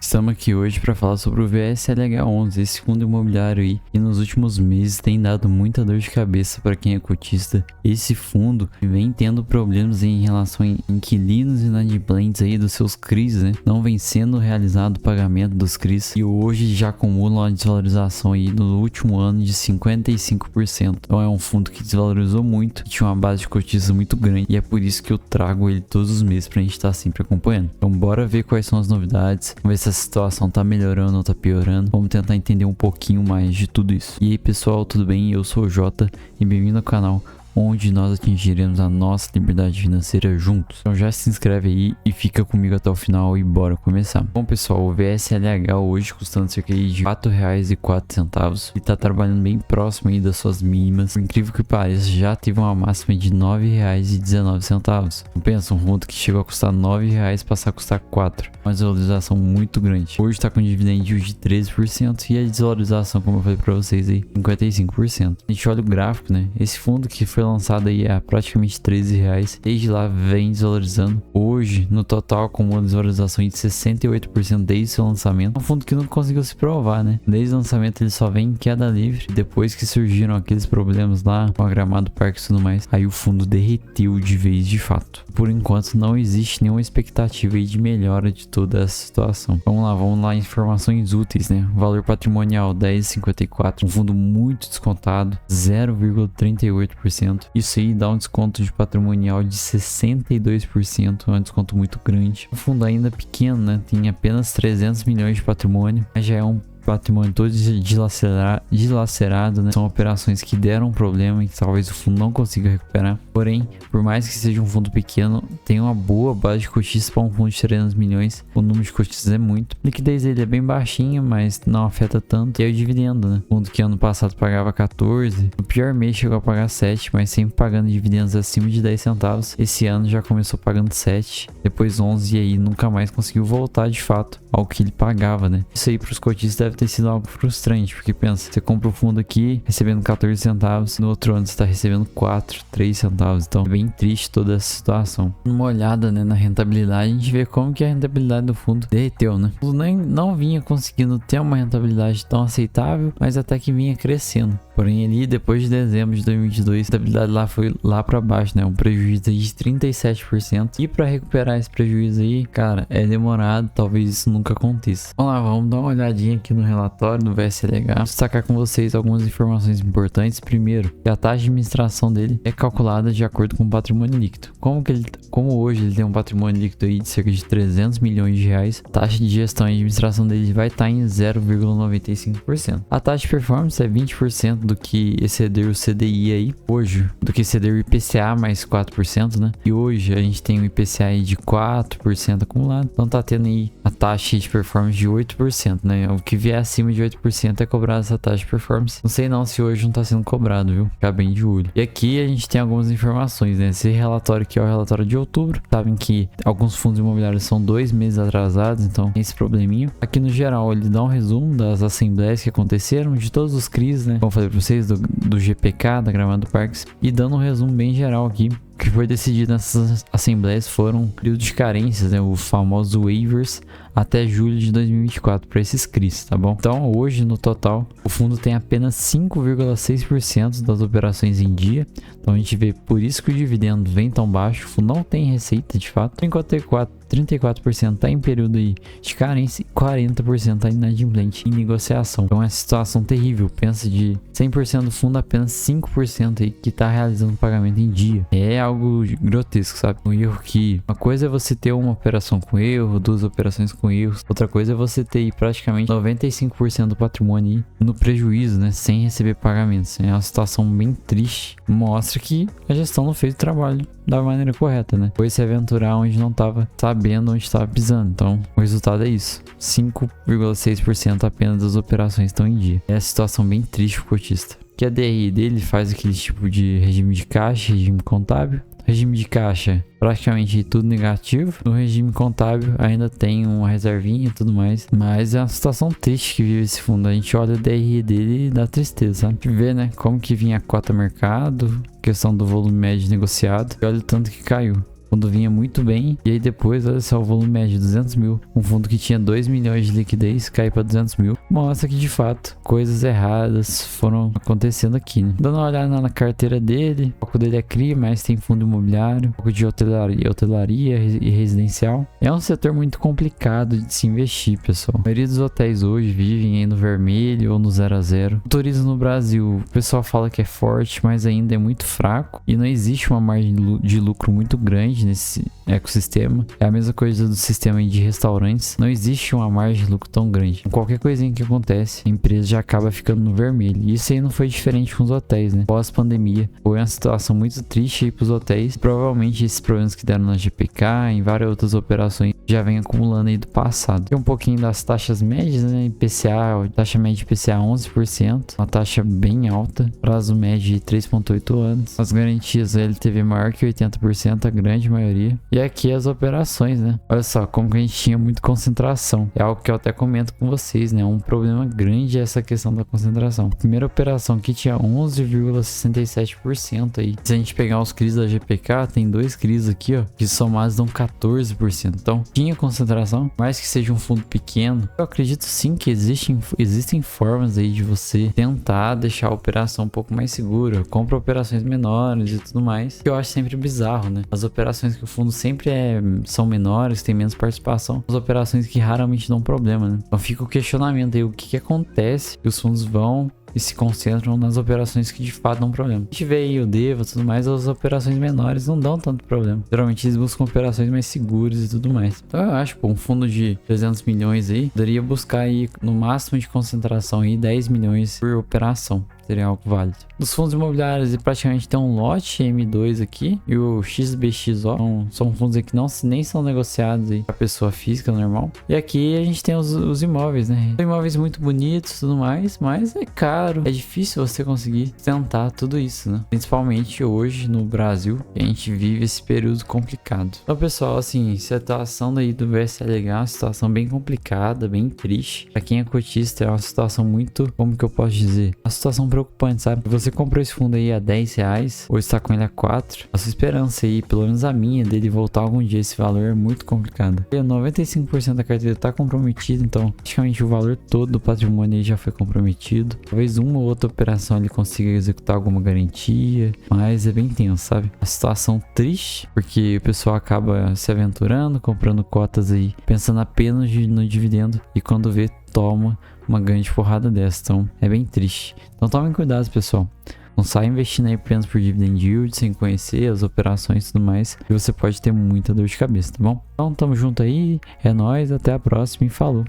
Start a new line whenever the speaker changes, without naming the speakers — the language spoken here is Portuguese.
Estamos aqui hoje para falar sobre o VSLH11, esse fundo imobiliário aí, que nos últimos meses tem dado muita dor de cabeça para quem é cotista. Esse fundo vem tendo problemas em relação a inquilinos inadimplentes aí dos seus CRIs, né? Não vem sendo realizado o pagamento dos CRIs e hoje já acumula uma desvalorização aí no último ano de 55%. Então é um fundo que desvalorizou muito, tinha uma base de cotistas muito grande e é por isso que eu trago ele todos os meses pra gente estar sempre acompanhando. Então bora ver quais são as novidades, vamos ver se a situação tá melhorando ou tá piorando. Vamos tentar entender um pouquinho mais de tudo isso. E aí pessoal, tudo bem? Eu sou o Jota e bem-vindo ao canal onde nós atingiremos a nossa liberdade financeira juntos. Então já se inscreve aí e fica comigo até o final e bora começar. Bom pessoal, o VSLH hoje custando cerca de R$ 4,04 e tá trabalhando bem próximo aí das suas mínimas. Por incrível que pareça, já teve uma máxima de R$ 9,19. Pensa, um fundo que chegou a custar R$ 9,00 passar a custar 4. Uma desvalorização muito grande. Hoje tá com dividendo de 13% e a desvalorização, como eu falei pra vocês aí, 55%. A gente olha o gráfico, né? Esse fundo que foi lançado aí a praticamente R$13, desde lá vem desvalorizando. Hoje, no total, com uma desvalorização de 68% desde seu lançamento. É um fundo que não conseguiu se provar, né? Desde o lançamento ele só vem em queda livre. Depois que surgiram aqueles problemas lá com a Gramado Parque e tudo mais, aí o fundo derreteu de vez de fato. Por enquanto não existe nenhuma expectativa aí de melhora de toda essa situação. Vamos lá, informações úteis, né? Valor patrimonial 10,54, um fundo muito descontado, 0,38%. Isso aí dá um desconto de patrimonial de 62%, um desconto muito grande. O fundo ainda pequeno, né? Tem apenas 300 milhões de patrimônio, mas já é um patrimônio todo dilacerado, né? São operações que deram problema e que talvez o fundo não consiga recuperar. Porém, por mais que seja um fundo pequeno, tem uma boa base de cotistas para um fundo de 300 milhões. O número de cotistas é muito. A liquidez dele é bem baixinha, mas não afeta tanto. E é o dividendo, né? O fundo que ano passado pagava 14, no pior mês chegou a pagar 7, mas sempre pagando dividendos acima de 10 centavos. Esse ano já começou pagando 7, depois 11 e aí nunca mais conseguiu voltar de fato ao que ele pagava, né? Isso aí para os cotistas deve ter sido algo frustrante, porque pensa, você compra o fundo aqui recebendo 14 centavos, no outro ano você está recebendo 4, 3 centavos, então é bem triste toda essa situação. Uma olhada, né, na rentabilidade, a gente vê como que a rentabilidade do fundo derreteu, né? O fundo não vinha conseguindo ter uma rentabilidade tão aceitável, mas até que vinha crescendo. Porém ali, depois de dezembro de 2022, a rentabilidade lá foi lá para baixo, né? Um prejuízo aí de 37%. E para recuperar esse prejuízo aí, cara, é demorado, talvez isso nunca aconteça. Vamos lá, vamos dar uma olhadinha aqui no relatório do VSLH. Vou destacar com vocês algumas informações importantes. Primeiro, que a taxa de administração dele é calculada de acordo com o patrimônio líquido. Como hoje ele tem um patrimônio líquido aí de cerca de 300 milhões de reais, a taxa de gestão e administração dele vai estar em 0,95%. A taxa de performance é 20% do que exceder o CDI aí, hoje, do que exceder o IPCA mais 4%, né? E hoje a gente tem um IPCA aí de 4% acumulado, então tá tendo aí a taxa de performance de 8%, né? O que vier acima de 8% é cobrado essa taxa de performance. Não sei não se hoje não tá sendo cobrado, viu? Ficar bem de olho. E aqui a gente tem algumas informações, né? Esse relatório aqui é o relatório de outubro. Sabem que alguns fundos imobiliários são 2 meses atrasados, então tem esse probleminha. Aqui no geral ele dá um resumo das assembleias que aconteceram, de todos os CRIs, né? Vamos fazer pra vocês do GPK, da Gramado Parques, e dando um resumo bem geral aqui. O que foi decidido nessas assembleias foram períodos de carências, né, os famosos waivers, até julho de 2024 para esses CRIs, tá bom? Então hoje no total o fundo tem apenas 5,6% das operações em dia, então a gente vê por isso que o dividendo vem tão baixo, o fundo não tem receita de fato, enquanto 34% está em período aí de carência e 40% está inadimplente em negociação. Então é uma situação terrível. Pensa de 100% do fundo, apenas 5% aí que está realizando pagamento em dia. É algo grotesco, sabe? Um erro que... Uma coisa é você ter uma operação com erro, 2 operações com erros. Outra coisa é você ter aí praticamente 95% do patrimônio aí no prejuízo, né? Sem receber pagamentos. É uma situação bem triste. Mostra que a gestão não fez o trabalho da maneira correta, né? Foi se aventurar onde não estava sabendo onde estava pisando. Então, o resultado é isso. 5,6% apenas das operações estão em dia. É a situação bem triste pro cotista. Que a DRI dele faz aquele tipo de regime de caixa, regime contábil. Regime de caixa, praticamente tudo negativo. No regime contábil ainda tem uma reservinha e tudo mais. Mas é uma situação triste que vive esse fundo. A gente olha a DRI dele e dá tristeza, sabe? Vê, né, como que vinha a cota mercado, questão do volume médio negociado. E olha o tanto que caiu. O fundo vinha muito bem. E aí depois, olha só, o volume médio, 200 mil. Um fundo que tinha 2 milhões de liquidez cai para 200 mil. Mostra que de fato coisas erradas foram acontecendo aqui, né? Dando uma olhada na carteira dele, o foco dele é CRI, mas tem fundo imobiliário, um pouco de hotelaria e residencial. É um setor muito complicado de se investir, pessoal. A maioria dos hotéis hoje vivem aí no vermelho ou no 0 a 0. O turismo no Brasil, o pessoal fala que é forte, mas ainda é muito fraco e não existe uma margem de lucro muito grande nesse ecossistema. É a mesma coisa do sistema de restaurantes, não existe uma margem de lucro tão grande. Qualquer coisinha que acontece, a empresa já acaba ficando no vermelho. E isso aí não foi diferente com os hotéis, né? Pós-pandemia, foi uma situação muito triste aí para os hotéis. Provavelmente esses problemas que deram na GPK, em várias outras operações, já vem acumulando aí do passado. Tem um pouquinho das taxas médias, né? IPCA, taxa média IPCA 11%, uma taxa bem alta, prazo médio de 3,8 anos. As garantias LTV maior que 80%, a grande maioria. E aqui as operações, né? Olha só, como que a gente tinha muita concentração. É algo que eu até comento com vocês, né? Um problema grande é essa questão da concentração. A primeira operação aqui tinha 11,67% aí. Se a gente pegar os CRIs da GPK, tem 2 CRIs aqui, ó, que somados dão 14%. Então, tinha concentração, mais que seja um fundo pequeno. Eu acredito sim que existem formas aí de você tentar deixar a operação um pouco mais segura. Compra operações menores e tudo mais. Que eu acho sempre bizarro, né? As operações que o fundo sempre são menores, tem menos participação. As operações que raramente dão problema, né? Então fica o questionamento aí, o que acontece que os fundos vão e se concentram nas operações que de fato dão problema. A gente vê aí o DEVA e tudo mais, as operações menores não dão tanto problema. Geralmente eles buscam operações mais seguras e tudo mais. Então eu acho, pô, um fundo de 300 milhões aí, poderia buscar aí no máximo de concentração aí 10 milhões por operação. Seria algo válido. Nos fundos imobiliários, praticamente tem um lote M2 aqui e o XBXO. São fundos aqui que nem são negociados aí para pessoa física normal. E aqui a gente tem os imóveis, né? São imóveis muito bonitos e tudo mais, mas é caro. É difícil você conseguir tentar tudo isso, né? Principalmente hoje no Brasil, que a gente vive esse período complicado. Então, pessoal, assim, situação daí do VSLH é uma situação bem complicada, bem triste. Para quem é cotista, é uma situação muito, como que eu posso dizer? Uma situação preocupante, sabe? Você comprou esse fundo aí a R$10, hoje está com ele a 4. A sua esperança aí, pelo menos a minha, dele voltar algum dia esse valor é muito complicada. 95% da carteira está comprometida, então praticamente o valor todo do patrimônio aí já foi comprometido. Talvez uma ou outra operação ele consiga executar alguma garantia, mas é bem tenso, sabe? A situação triste, porque o pessoal acaba se aventurando, comprando cotas aí, pensando apenas no dividendo, e quando vê, toma uma grande porrada dessa. Então é bem triste. Então tomem cuidado, pessoal. Não saia investindo aí apenas por dividend yield, sem conhecer as operações e tudo mais, e você pode ter muita dor de cabeça, tá bom? Então tamo junto aí, é nóis, até a próxima e falou!